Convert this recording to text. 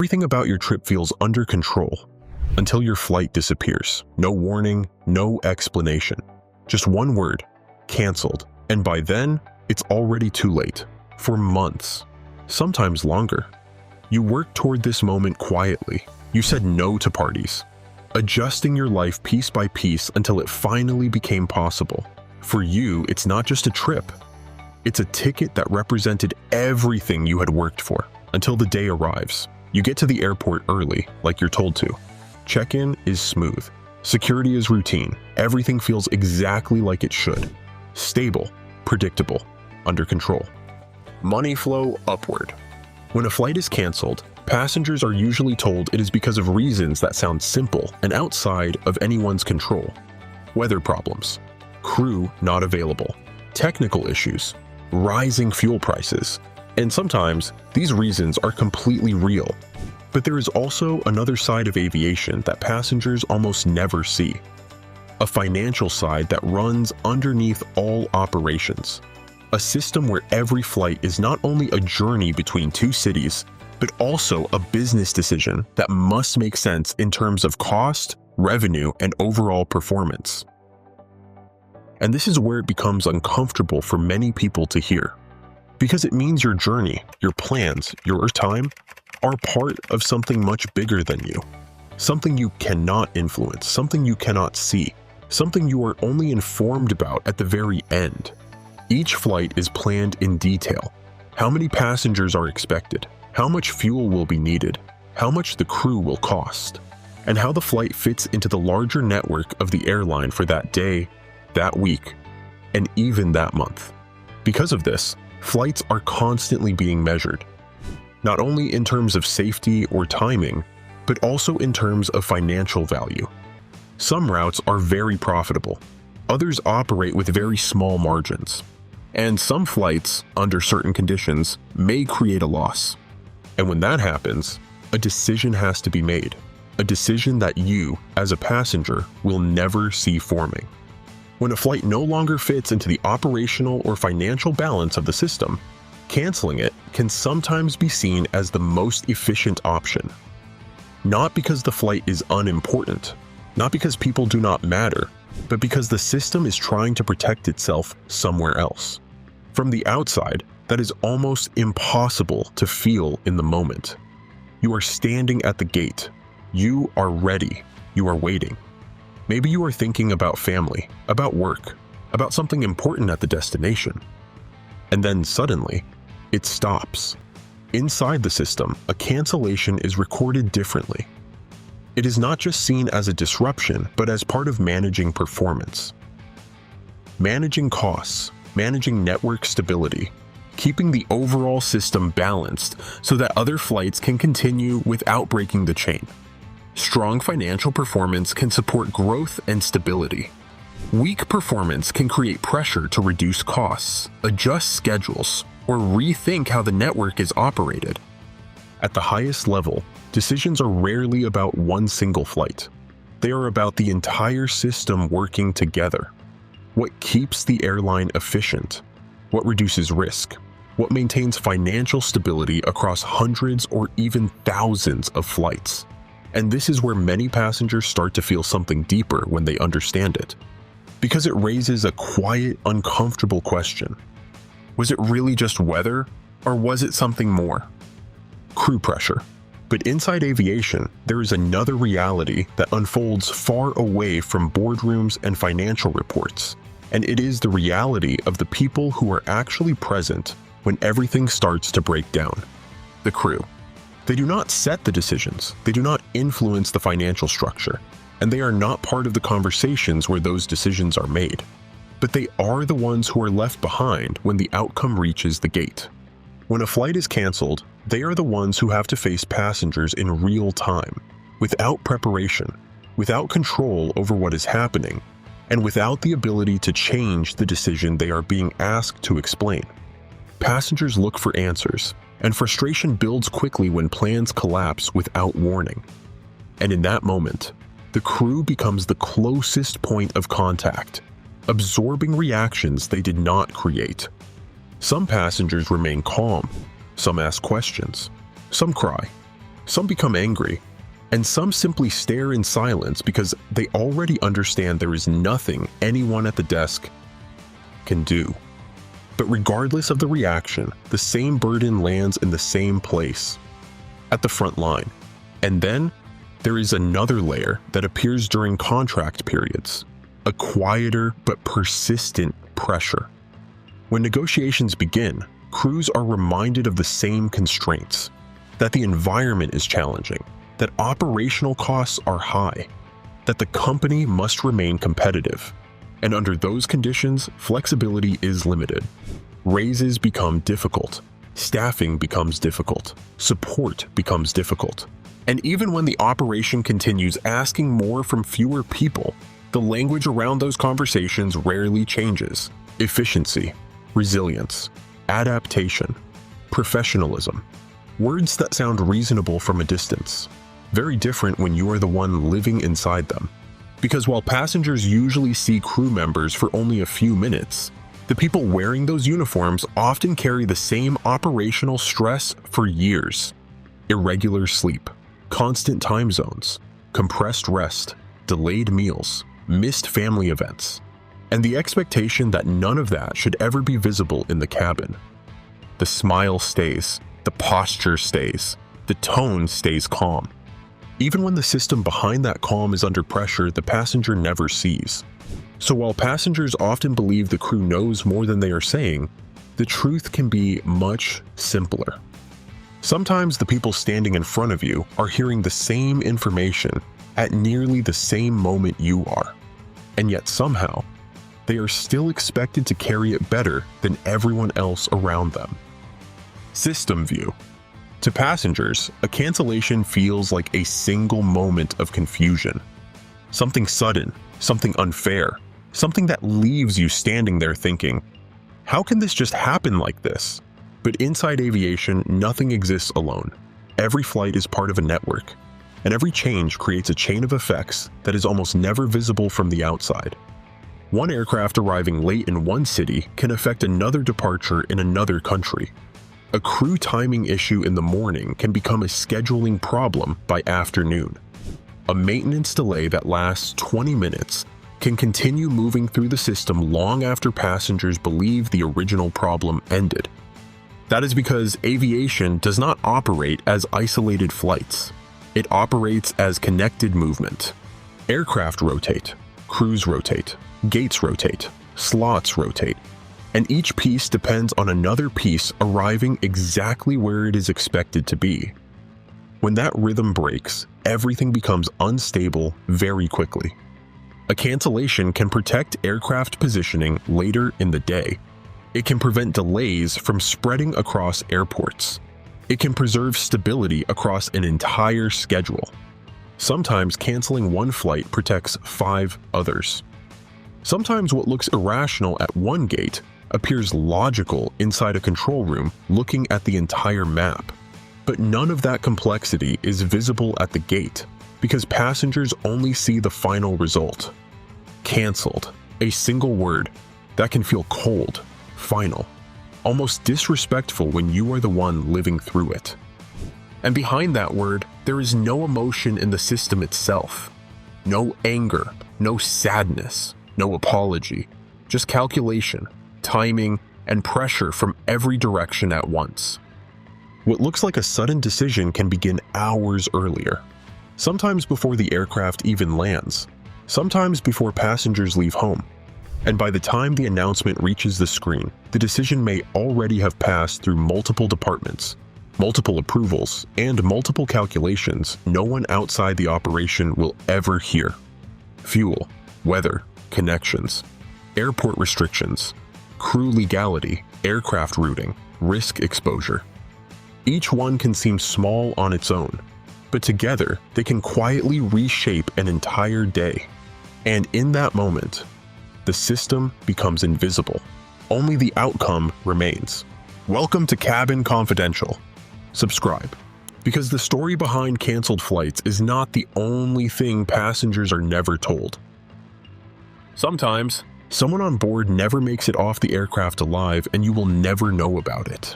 Everything about your trip feels under control until your flight disappears. No warning, no explanation. Just one word, canceled. And by then, it's already too late. For months, sometimes longer. You worked toward this moment quietly. You said no to parties, adjusting your life piece by piece until it finally became possible. For you, it's not just a trip. It's a ticket that represented everything you had worked for until the day arrives. You get to the airport early, like you're told to. Check-in is smooth. Security is routine. Everything feels exactly like it should. Stable, predictable, under control. Money flow upward. When a flight is canceled, passengers are usually told it is because of reasons that sound simple and outside of anyone's control. Weather problems, crew not available, technical issues, rising fuel prices, and sometimes these reasons are completely real. But there is also another side of aviation that passengers almost never see. A financial side that runs underneath all operations. A system where every flight is not only a journey between two cities, but also a business decision that must make sense in terms of cost, revenue, and overall performance. And this is where it becomes uncomfortable for many people to hear. Because it means your journey, your plans, your time are part of something much bigger than you. Something you cannot influence, something you cannot see, something you are only informed about at the very end. Each flight is planned in detail. How many passengers are expected? How much fuel will be needed? How much the crew will cost? And how the flight fits into the larger network of the airline for that day, that week, and even that month. Because of this, flights are constantly being measured, not only in terms of safety or timing, but also in terms of financial value. Some routes are very profitable. Others operate with very small margins. And some flights, under certain conditions, may create a loss. And when that happens, a decision has to be made. A decision that you, as a passenger, will never see forming. When a flight no longer fits into the operational or financial balance of the system, canceling it can sometimes be seen as the most efficient option. Not because the flight is unimportant, not because people do not matter, but because the system is trying to protect itself somewhere else. From the outside, that is almost impossible to feel in the moment. You are standing at the gate. You are ready. You are waiting. Maybe you are thinking about family, about work, about something important at the destination. And then suddenly, it stops. Inside the system, a cancellation is recorded differently. It is not just seen as a disruption, but as part of managing performance. Managing costs, managing network stability, keeping the overall system balanced so that other flights can continue without breaking the chain. Strong financial performance can support growth and stability. Weak performance can create pressure to reduce costs, adjust schedules, or rethink how the network is operated. At the highest level, decisions are rarely about one single flight. They are about the entire system working together. What keeps the airline efficient? What reduces risk? What maintains financial stability across hundreds or even thousands of flights? And this is where many passengers start to feel something deeper when they understand it. Because it raises a quiet, uncomfortable question. Was it really just weather, or was it something more? Crew pressure. But inside aviation, there is another reality that unfolds far away from boardrooms and financial reports. And it is the reality of the people who are actually present when everything starts to break down. The crew. They do not set the decisions, they do not influence the financial structure, and they are not part of the conversations where those decisions are made. But they are the ones who are left behind when the outcome reaches the gate. When a flight is canceled, they are the ones who have to face passengers in real time, without preparation, without control over what is happening, and without the ability to change the decision they are being asked to explain. Passengers look for answers, and frustration builds quickly when plans collapse without warning. And in that moment, the crew becomes the closest point of contact, absorbing reactions they did not create. Some passengers remain calm, some ask questions, some cry, some become angry, and some simply stare in silence because they already understand there is nothing anyone at the desk can do. But regardless of the reaction, the same burden lands in the same place, at the front line. And then there is another layer that appears during contract periods, a quieter but persistent pressure. When negotiations begin, crews are reminded of the same constraints, that the environment is challenging, that operational costs are high, that the company must remain competitive, and under those conditions, flexibility is limited. Raises become difficult, staffing becomes difficult, support becomes difficult. And even when the operation continues asking more from fewer people, the language around those conversations rarely changes. Efficiency, resilience, adaptation, professionalism. Words that sound reasonable from a distance. Very different when you are the one living inside them. Because while passengers usually see crew members for only a few minutes, the people wearing those uniforms often carry the same operational stress for years. Irregular sleep, constant time zones, compressed rest, delayed meals, missed family events, and the expectation that none of that should ever be visible in the cabin. The smile stays, the posture stays, the tone stays calm. Even when the system behind that calm is under pressure, the passenger never sees. So while passengers often believe the crew knows more than they are saying, the truth can be much simpler. Sometimes the people standing in front of you are hearing the same information at nearly the same moment you are, and yet somehow, they are still expected to carry it better than everyone else around them. System view. To passengers, a cancellation feels like a single moment of confusion. Something sudden, something unfair, something that leaves you standing there thinking, how can this just happen like this? But inside aviation, nothing exists alone. Every flight is part of a network, and every change creates a chain of effects that is almost never visible from the outside. One aircraft arriving late in one city can affect another departure in another country. A crew timing issue in the morning can become a scheduling problem by afternoon. A maintenance delay that lasts 20 minutes can continue moving through the system long after passengers believe the original problem ended. That is because aviation does not operate as isolated flights. It operates as connected movement. Aircraft rotate, crews rotate, gates rotate, slots rotate, and each piece depends on another piece arriving exactly where it is expected to be. When that rhythm breaks, everything becomes unstable very quickly. A cancellation can protect aircraft positioning later in the day. It can prevent delays from spreading across airports. It can preserve stability across an entire schedule. Sometimes canceling one flight protects 5 others. Sometimes what looks irrational at one gate appears logical inside a control room looking at the entire map. But none of that complexity is visible at the gate because passengers only see the final result. Cancelled, a single word that can feel cold, final, almost disrespectful when you are the one living through it. And behind that word, there is no emotion in the system itself. No anger, no sadness, no apology, just calculation, timing, and pressure from every direction at once. What looks like a sudden decision can begin hours earlier, sometimes before the aircraft even lands, sometimes before passengers leave home. And by the time the announcement reaches the screen, the decision may already have passed through multiple departments, multiple approvals, and multiple calculations no one outside the operation will ever hear. Fuel, weather, connections, airport restrictions, crew legality, aircraft routing, risk exposure. Each one can seem small on its own, but together they can quietly reshape an entire day. And in that moment, the system becomes invisible. Only the outcome remains. Welcome to Cabin Confidential. Subscribe, because the story behind canceled flights is not the only thing passengers are never told. Sometimes, someone on board never makes it off the aircraft alive and you will never know about it.